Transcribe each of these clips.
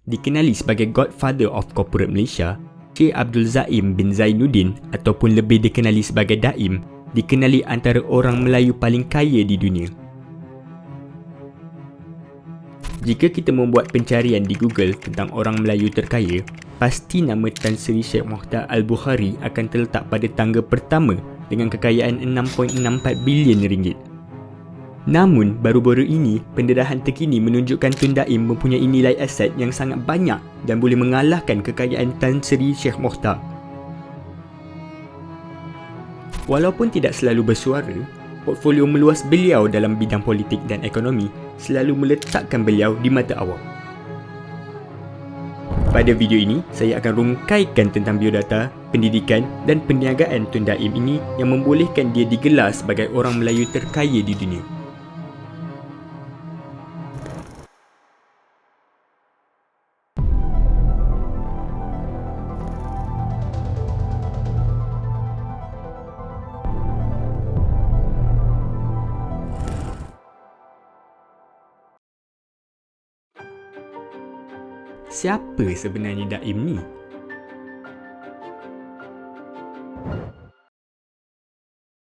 dikenali sebagai Godfather of Corporate Malaysia, Syekh Abdul Zaim bin Zainuddin ataupun lebih dikenali sebagai Daim, dikenali antara orang Melayu paling kaya di dunia. Jika kita membuat pencarian di Google tentang orang Melayu terkaya, pasti nama Tan Sri Sheikh Mokhtar Al-Bukhari akan terletak pada tangga pertama dengan kekayaan 6.64 bilion ringgit. Namun, baru-baru ini, pendedahan terkini menunjukkan Tun Daim mempunyai nilai aset yang sangat banyak dan boleh mengalahkan kekayaan Tan Sri Sheikh Mokhtar. Walaupun tidak selalu bersuara, portfolio meluas beliau dalam bidang politik dan ekonomi selalu meletakkan beliau di mata awam. Pada video ini, saya akan rungkaikan tentang biodata, pendidikan dan perniagaan Tun Daim ini yang membolehkan dia digelar sebagai orang Melayu terkaya di dunia. Siapa sebenarnya Daim ni?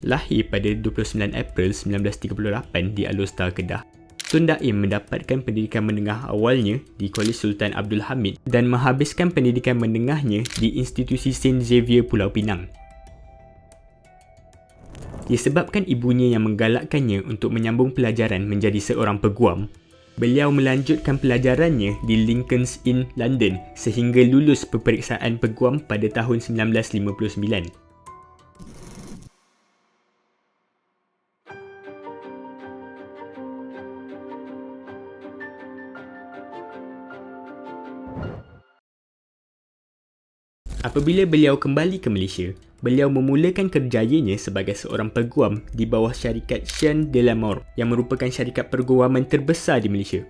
Lahir pada 29 April 1938 di Alor, Kedah, Tun Daim mendapatkan pendidikan menengah awalnya di Kolej Sultan Abdul Hamid dan menghabiskan pendidikan menengahnya di Institusi Saint Xavier Pulau Pinang. Disebabkan ibunya yang menggalakkannya untuk menyambung pelajaran menjadi seorang peguam, beliau melanjutkan pelajarannya di Lincoln's Inn, London sehingga lulus peperiksaan peguam pada tahun 1959. Apabila beliau kembali ke Malaysia, beliau memulakan kerjayanya sebagai seorang peguam di bawah syarikat Sean de la Mor yang merupakan syarikat perguaman terbesar di Malaysia.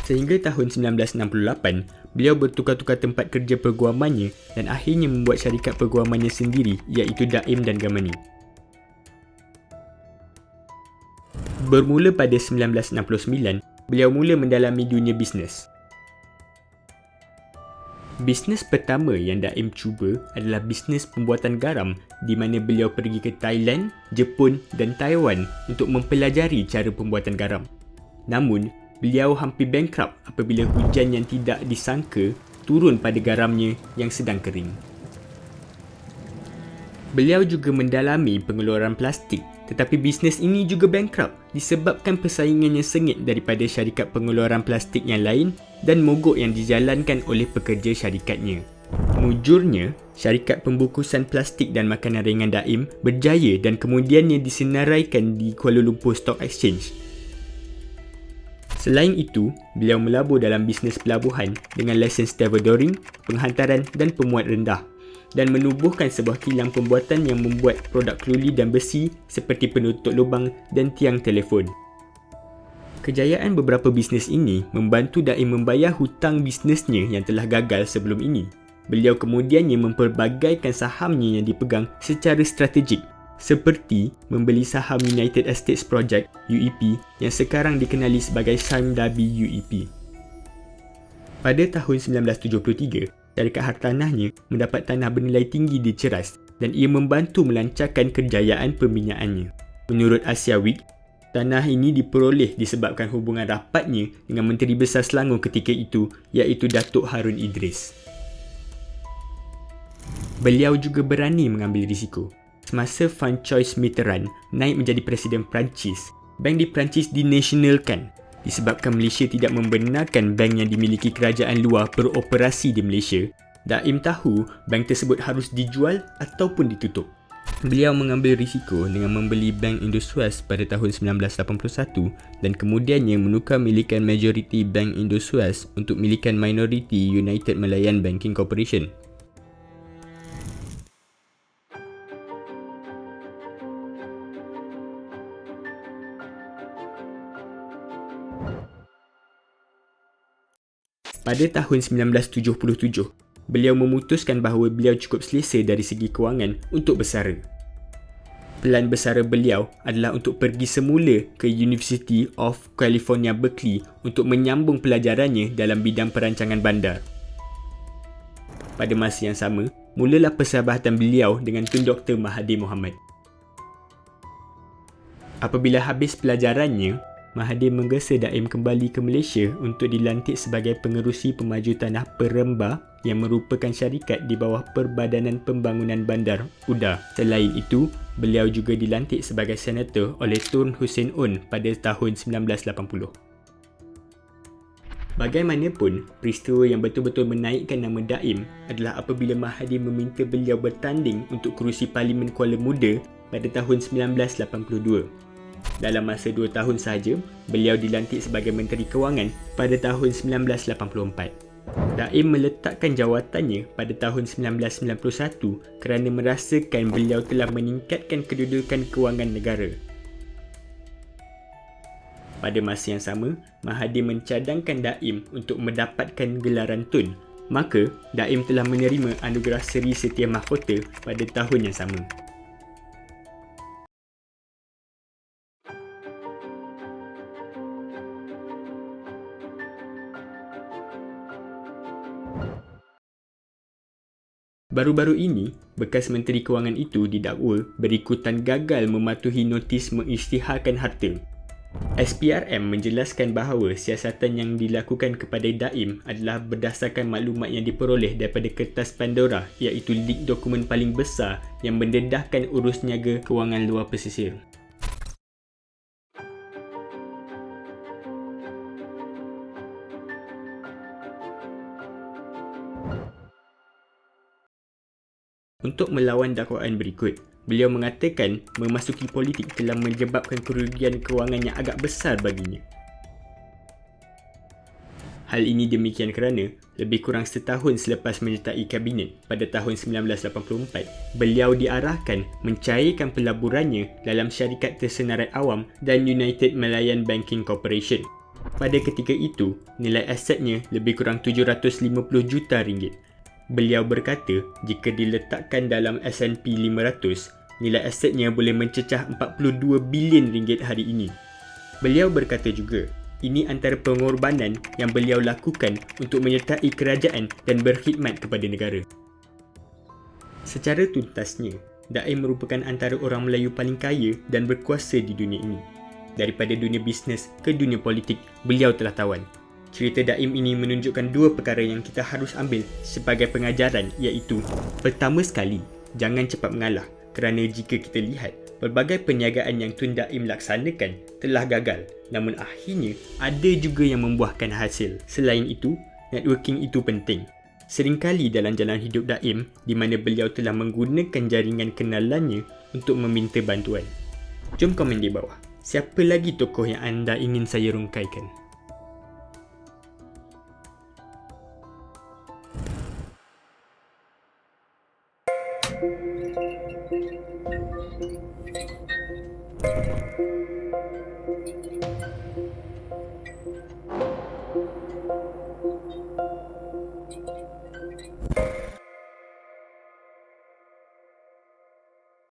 Sehingga tahun 1968, beliau bertukar-tukar tempat kerja perguamannya dan akhirnya membuat syarikat perguamannya sendiri iaitu Daim dan Gamani. Bermula pada 1969, beliau mula mendalami dunia bisnes. Bisnes pertama yang Daim cuba adalah bisnes pembuatan garam di mana beliau pergi ke Thailand, Jepun dan Taiwan untuk mempelajari cara pembuatan garam. Namun, beliau hampir bankrupt apabila hujan yang tidak disangka turun pada garamnya yang sedang kering. Beliau juga mendalami pengeluaran plastik, tetapi bisnes ini juga bankrupt disebabkan persaingan yang sengit daripada syarikat pengeluaran plastik yang lain dan mogok yang dijalankan oleh pekerja syarikatnya. Mujurnya, syarikat pembungkusan plastik dan makanan ringan Daim berjaya dan kemudiannya disenaraikan di Kuala Lumpur Stock Exchange. Selain itu, beliau melabur dalam bisnes pelabuhan dengan lesen stevedoring, penghantaran dan pemuat rendah dan menubuhkan sebuah kilang pembuatan yang membuat produk keluli dan besi seperti penutup lubang dan tiang telefon. Kejayaan beberapa bisnes ini membantu Daim membayar hutang bisnesnya yang telah gagal sebelum ini. Beliau kemudiannya memperbagaikan sahamnya yang dipegang secara strategik, seperti membeli saham United Estates Project (UEP) yang sekarang dikenali sebagai Sime Darby UEP. Pada tahun 1973, syarikat hartanahnya mendapat tanah bernilai tinggi di Ceras dan ia membantu melancarkan kejayaan pembinaannya. Menurut Asia Week, tanah ini diperoleh disebabkan hubungan rapatnya dengan Menteri Besar Selangor ketika itu iaitu Datuk Harun Idris. Beliau juga berani mengambil risiko. Semasa François Mitterrand naik menjadi Presiden Perancis, bank di Perancis dinasionalkan disebabkan Malaysia tidak membenarkan bank yang dimiliki kerajaan luar beroperasi di Malaysia. Daim tahu bank tersebut harus dijual ataupun ditutup. Beliau mengambil risiko dengan membeli Bank Indosuez pada tahun 1981 dan kemudiannya menukar milikan majoriti Bank Indosuez untuk milikan minoriti United Malayan Banking Corporation. Pada tahun 1977, beliau memutuskan bahawa beliau cukup selesa dari segi kewangan untuk bersara. Pelan bersara beliau adalah untuk pergi semula ke University of California, Berkeley untuk menyambung pelajarannya dalam bidang perancangan bandar. Pada masa yang sama, mulalah persahabatan beliau dengan Tun Dr. Mahathir Mohamad. Apabila habis pelajarannya, Mahathir menggesa Daim kembali ke Malaysia untuk dilantik sebagai pengerusi pemaju tanah Peremba yang merupakan syarikat di bawah Perbadanan Pembangunan Bandar UDA. Selain itu, beliau juga dilantik sebagai senator oleh Tun Hussein On pada tahun 1980. Bagaimanapun, peristiwa yang betul-betul menaikkan nama Daim adalah apabila Mahathir meminta beliau bertanding untuk kerusi Parlimen Kuala Muda pada tahun 1982. Dalam masa 2 tahun sahaja, beliau dilantik sebagai Menteri Kewangan pada tahun 1984. Daim meletakkan jawatannya pada tahun 1991 kerana merasakan beliau telah meningkatkan kedudukan kewangan negara. Pada masa yang sama, Mahathir mencadangkan Daim untuk mendapatkan gelaran Tun. Maka, Daim telah menerima anugerah Seri Setia Mahkota pada tahun yang sama. Baru-baru ini, bekas Menteri Kewangan itu didakwa berikutan gagal mematuhi notis mengisytiharkan harta. SPRM menjelaskan bahawa siasatan yang dilakukan kepada Daim adalah berdasarkan maklumat yang diperoleh daripada kertas Pandora, iaitu lik dokumen paling besar yang mendedahkan urus niaga kewangan luar pesisir. Untuk melawan dakwaan berikut, beliau mengatakan memasuki politik telah menyebabkan kerugian kewangan yang agak besar baginya. Hal ini demikian kerana lebih kurang setahun selepas menyertai kabinet pada tahun 1984, beliau diarahkan mencairkan pelaburannya dalam syarikat tersenarai awam dan United Malayan Banking Corporation. Pada ketika itu, nilai asetnya lebih kurang 750 juta ringgit. Beliau berkata jika diletakkan dalam S&P 500, nilai asetnya boleh mencecah 42 bilion ringgit hari ini. Beliau berkata juga, ini antara pengorbanan yang beliau lakukan untuk menyertai kerajaan dan berkhidmat kepada negara. Secara tuntasnya, Daim merupakan antara orang Melayu paling kaya dan berkuasa di dunia ini. Daripada dunia bisnes ke dunia politik, beliau telah tawan. Cerita Daim ini menunjukkan dua perkara yang kita harus ambil sebagai pengajaran, iaitu pertama sekali, jangan cepat mengalah kerana jika kita lihat pelbagai perniagaan yang Tun Daim laksanakan telah gagal, namun akhirnya ada juga yang membuahkan hasil. Selain itu, networking itu penting. Seringkali dalam jalan hidup Daim di mana beliau telah menggunakan jaringan kenalannya untuk meminta bantuan. Jom komen di bawah, siapa lagi tokoh yang anda ingin saya rungkaikan?